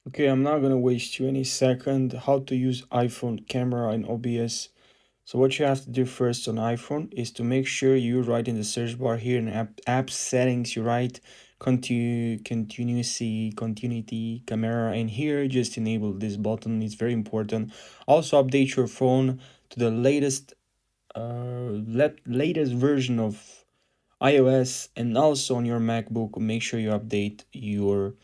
Okay, I'm not gonna waste you any second. How to use iPhone camera in OBS. So what you have to do first on iPhone is to make sure you write in the search bar here in app settings, you write continuity camera, and here just enable this button. It's very important. Also update your phone to the latest version of iOS, and also on your MacBook make sure you update your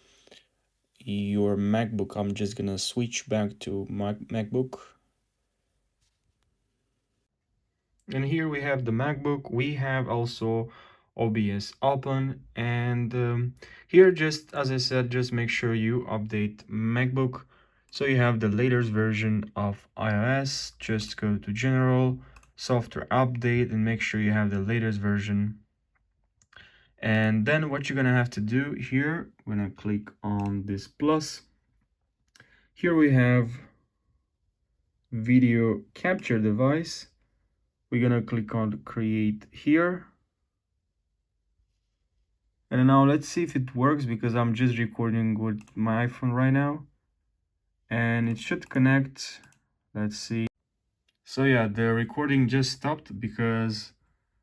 MacBook. I'm just gonna switch back to my MacBook. And here we have the MacBook. We have also OBS open, and here, just as I said, just make sure you update MacBook. So you have the latest version of iOS. Just go to General, Software Update, and make sure you have the latest version. And then what you're gonna have to do here, we're gonna click on this plus. Here we have video capture device. We're gonna click on create here. And now let's see if it works, because I'm just recording with my iPhone right now. And it should connect. Let's see. So yeah, the recording just stopped because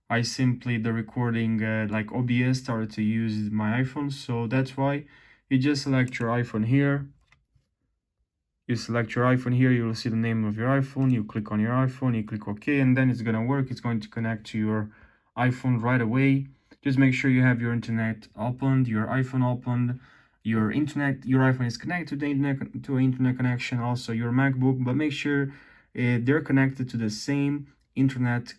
the recording like OBS started to use my iPhone. So that's why you just select your iPhone here. You select your iPhone here, you will see the name of your iPhone. You click on your iPhone, you click OK, and then it's gonna work. It's going to connect to your iPhone right away. Just make sure you have your internet opened, your iPhone opened, your iPhone is connected to the internet, to an internet connection, also your MacBook, but make sure they're connected to the same internet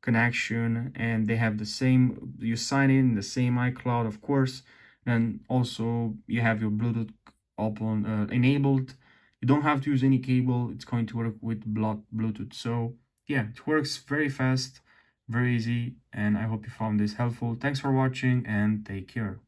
connection, and they have the same, you sign in the same iCloud, of course, and also you have your Bluetooth open enabled. You don't have to use any cable. It's going to work with Bluetooth. So yeah, it works very fast, very easy, and I hope you found this helpful. Thanks for watching and take care.